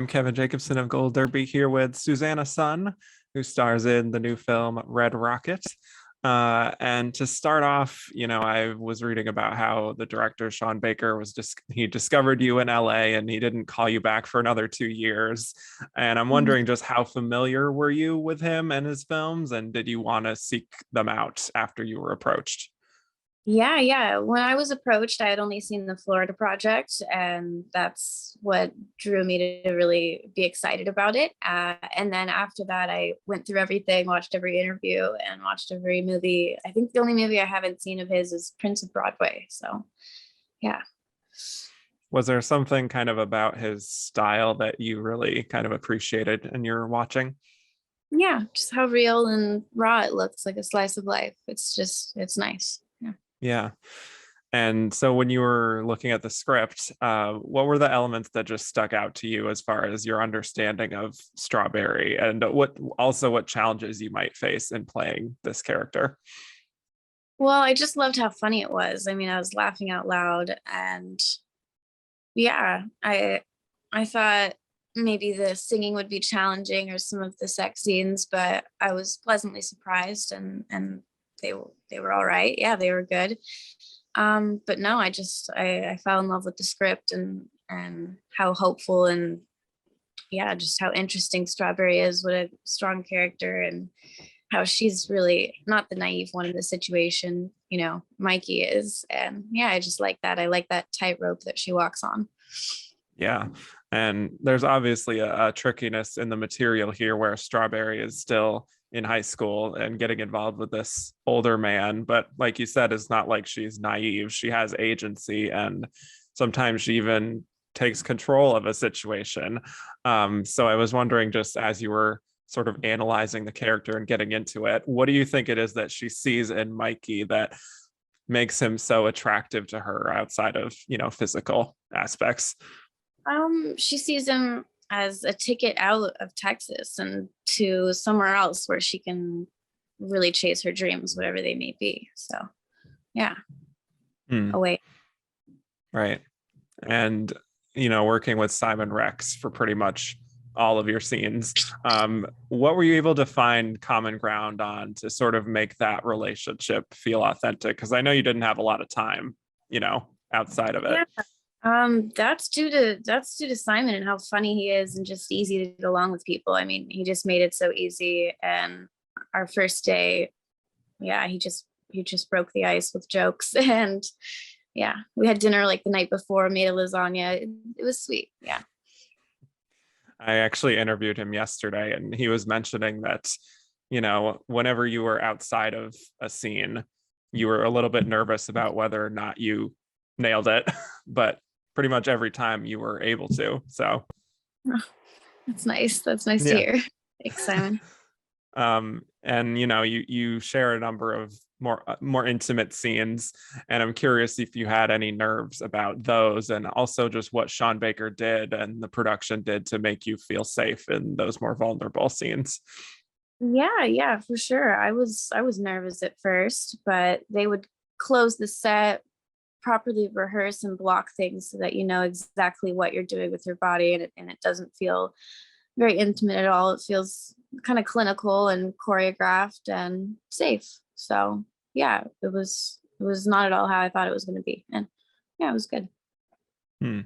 I'm Kevin Jacobsen of Gold Derby here with Suzanna Son, who stars in the new film Red Rocket. And to start off, I was reading about how the director Sean Baker was just he discovered you in LA and he didn't call you back for another 2 years. And I'm wondering just how familiar were you with him and his films, and did you want to seek them out after you were approached? Yeah. When I was approached, I had only seen the Florida project, and that's what drew me to really be excited about it. And then after that, I went through everything, watched every interview, and watched every movie. I think the only movie I haven't seen of his is Prince of Broadway. So, yeah. Was there something kind of about his style that you really kind of appreciated and you're watching? Yeah, just how real and raw it looks, like a slice of life. It's nice. Yeah. Yeah. And so when you were looking at the script, what were the elements that just stuck out to you as far as your understanding of Strawberry, and what challenges you might face in playing this character? Well, I just loved how funny it was. I mean, I was laughing out loud, and yeah, I thought maybe the singing would be challenging or some of the sex scenes, but I was pleasantly surprised, and they were all right. Yeah, they were good. But no, I fell in love with the script, and how hopeful, and yeah, just how interesting Strawberry is. What a strong character, and how she's really not the naive one in the situation, Mikey is. And yeah, I just like that. I like that tightrope that she walks on. Yeah. And there's obviously a trickiness in the material here where Strawberry is still in high school and getting involved with this older man. But like you said, it's not like she's naive. She has agency, and sometimes she even takes control of a situation. So I was wondering, just as you were sort of analyzing the character and getting into it, what do you think it is that she sees in Mikey that makes him so attractive to her outside of, physical aspects? She sees him as a ticket out of Texas and to somewhere else where she can really chase her dreams, whatever they may be. So, yeah, Hmm. away. Right. And, working with Simon Rex for pretty much all of your scenes, what were you able to find common ground on to sort of make that relationship feel authentic? Because I know you didn't have a lot of time, outside of it. Yeah. That's due to Simon and how funny he is and just easy to get along with people. I mean, he just made it so easy. And our first day, yeah, he just broke the ice with jokes. And yeah, we had dinner like the night before, made a lasagna. It was sweet. Yeah. I actually interviewed him yesterday, and he was mentioning that, whenever you were outside of a scene, you were a little bit nervous about whether or not you nailed it, but pretty much every time you were able to. So, Oh, that's nice. That's nice to yeah. hear. Thanks, Simon. And you share a number of more intimate scenes, and I'm curious if you had any nerves about those, and also just what Sean Baker did and the production did to make you feel safe in those more vulnerable scenes. Yeah, for sure. I was nervous at first, but they would close the set, properly rehearse and block things so that you know exactly what you're doing with your body, and it doesn't feel very intimate at all. It feels kind of clinical and choreographed and safe. So yeah, it was not at all how I thought it was going to be. And yeah, it was good. Hmm.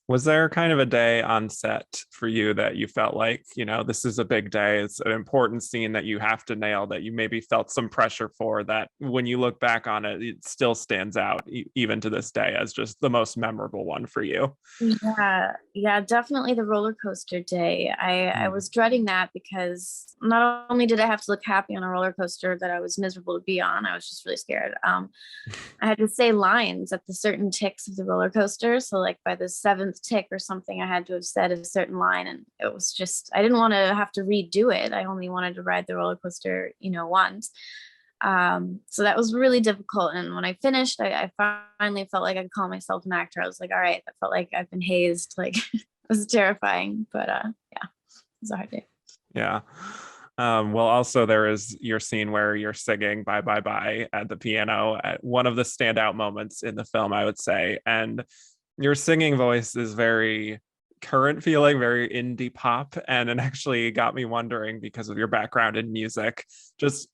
Was there kind of a day on set for you that you felt like, this is a big day, it's an important scene that you have to nail, that you maybe felt some pressure for, that when you look back on it, it still stands out even to this day as just the most memorable one for you? Yeah, definitely the roller coaster day. I Hmm. was dreading that because not only did I have to look happy on a roller coaster that I was miserable to be on, I was just really scared. I had to say lines at the certain ticks of the roller coaster. So like by the seventh tick or something, I had to have said a certain line, and it was just I didn't want to have to redo it. I only wanted to ride the roller coaster, once. So that was really difficult. And when I finished, I finally felt like I could call myself an actor. I was like, all right, I felt like I've been hazed. Like it was terrifying, but yeah, it was a hard day. Yeah. Well, also there is your scene where you're singing "Bye Bye Bye" at the piano, at one of the standout moments in the film, I would say. And your singing voice is very current feeling, very indie pop. And it actually got me wondering, because of your background in music, just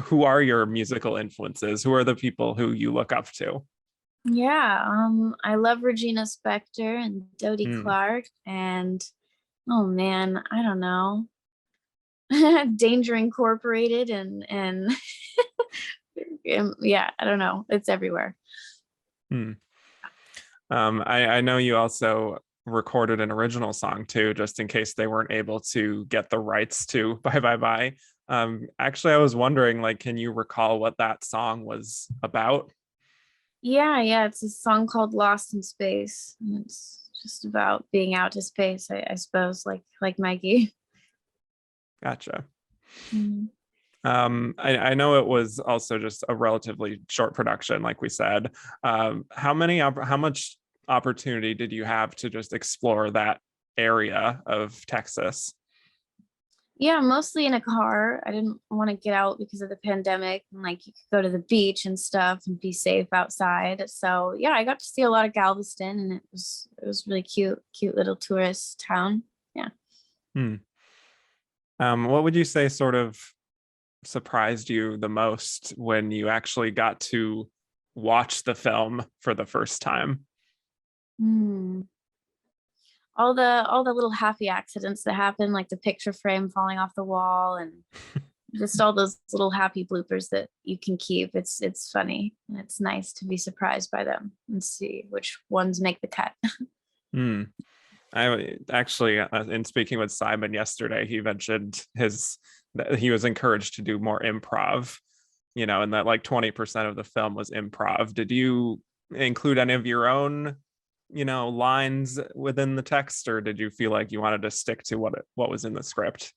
who are your musical influences? Who are the people who you look up to? Yeah, I love Regina Spektor and Dodie Hmm. Clark, and oh man, I don't know, Danger Incorporated, and yeah, I don't know, it's everywhere. Hmm. I know you also recorded an original song too, just in case they weren't able to get the rights to Bye Bye Bye. Actually, I was wondering, like, can you recall what that song was about? Yeah, yeah, it's a song called Lost in Space, and it's just about being out to space, I suppose, like Mikey. Gotcha. Mhm. I know it was also just a relatively short production, like we said. How much opportunity did you have to just explore that area of Texas? Yeah, mostly in a car. I didn't want to get out because of the pandemic, and like you could go to the beach and stuff and be safe outside. So yeah, I got to see a lot of Galveston, and it was really cute little tourist town. Yeah. Hmm. What would you say sort of surprised you the most when you actually got to watch the film for the first time? Hmm. All the little happy accidents that happen, like the picture frame falling off the wall, and just all those little happy bloopers that you can keep. It's funny, and it's nice to be surprised by them and see which ones make the cut. Hmm. I actually, in speaking with Simon yesterday, he mentioned his that he was encouraged to do more improv, and that like 20% of the film was improv. Did you include any of your own, lines within the text, or did you feel like you wanted to stick to what was in the script?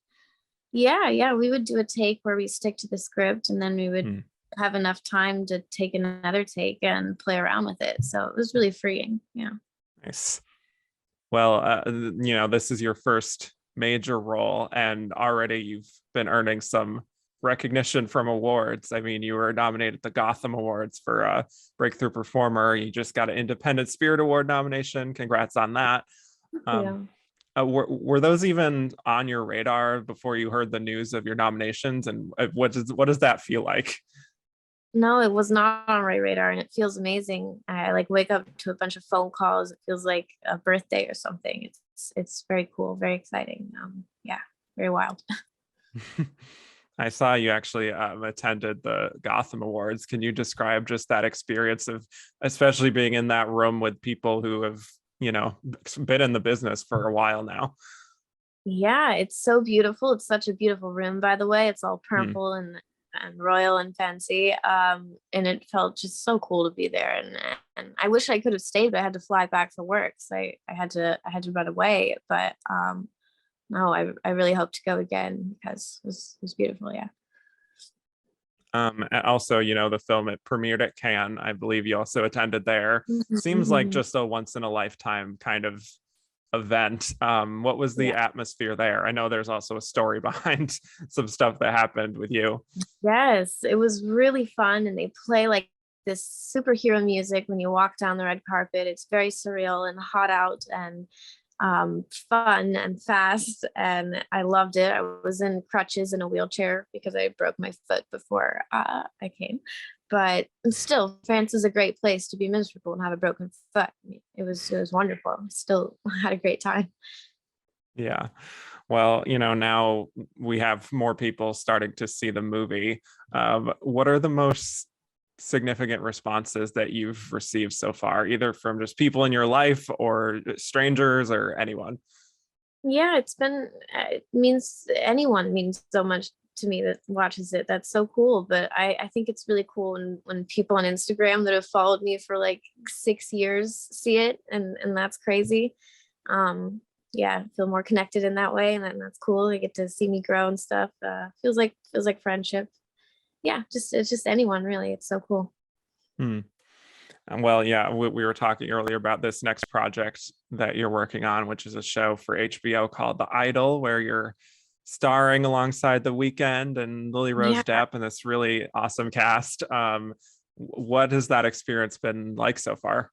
Yeah, yeah, we would do a take where we stick to the script, and then we would Hmm, have enough time to take another take and play around with it. So it was really freeing. Yeah. nice. Well, this is your first major role, and already you've been earning some recognition from awards. I mean, you were nominated at the Gotham Awards for Breakthrough Performer. You just got an Independent Spirit Award nomination. Congrats on that. Um, Yeah. were those even on your radar before you heard the news of your nominations? And what does that feel like? No, it was not on my radar, and it feels amazing. I like wake up to a bunch of phone calls. It feels like a birthday or something. It's very cool, very exciting. Yeah, very wild. I saw you actually attended the Gotham Awards. Can you describe just that experience of, especially being in that room with people who have, been in the business for a while now? Yeah, it's so beautiful. It's such a beautiful room, by the way. It's all Hmm. purple and royal and fancy. And it felt just so cool to be there. And I wish I could have stayed, but I had to fly back for work. So I had to run away. But no, I really hope to go again because it was beautiful. Yeah. And also, the film, it premiered at Cannes. I believe you also attended there. Seems like Mhm. just a once in a lifetime kind of event. What was the Yeah. atmosphere there? I know there's also a story behind some stuff that happened with you. Yes, it was really fun, and they play like this superhero music when you walk down the red carpet. It's very surreal and hot out, and fun and fast, and I loved it. I was in crutches in a wheelchair because I broke my foot before I came, but still, France is a great place to be miserable and have a broken foot. I mean, it was wonderful. Still had a great time. Yeah. Well, now we have more people starting to see the movie. What are the most significant responses that you've received so far, either from just people in your life or strangers or anyone? Yeah, it means anyone means so much to me that watches it. That's so cool. But I think it's really cool when people on Instagram that have followed me for like 6 years see it, and that's crazy. Yeah, feel more connected in that way, and that's cool. They get to see me grow and stuff. Feels like friendship. Yeah, just it's just anyone really. It's so cool. Hmm. And well, yeah, we were talking earlier about this next project that you're working on, which is a show for HBO called The Idol, where you're starring alongside The Weeknd and Lily Yeah, Rose Depp and this really awesome cast. What has that experience been like so far?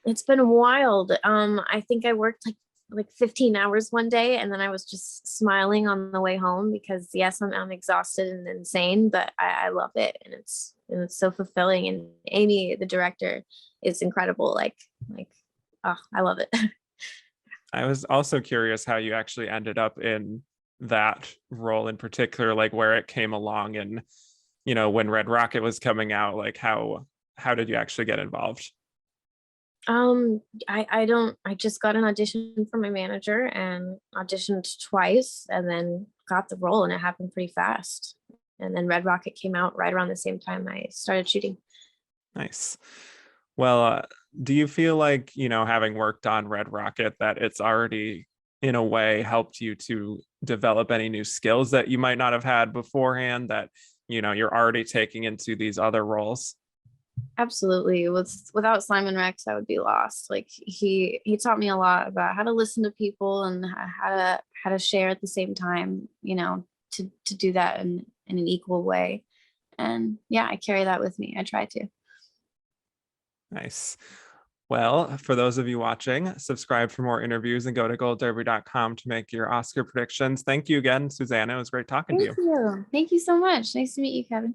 it's been wild. I think I worked like like 15 hours one day, and then I was just smiling on the way home because yes, I'm exhausted and insane, but I love it, and it's so fulfilling. And Amy, the director, is incredible. Like oh, I love it. I was also curious how you actually ended up in that role in particular, like where it came along, and when Red Rocket was coming out, like how did you actually get involved? I just got an audition from my manager and auditioned twice and then got the role, and it happened pretty fast. And then Red Rocket came out right around the same time I started shooting. Nice. Well, do you feel like, having worked on Red Rocket, that it's already in a way helped you to develop any new skills that you might not have had beforehand that, you're already taking into these other roles? Absolutely. Without Simon Rex, I would be lost. Like he taught me a lot about how to listen to people and how to share at the same time, to do that in an equal way. And yeah, I carry that with me. I try to. Nice. Well, for those of you watching, subscribe for more interviews and go to goldderby.com to make your Oscar predictions. Thank you again, Suzanna. It was great talking to Thank you. you. Thank you so much. Nice to meet you, Kevin.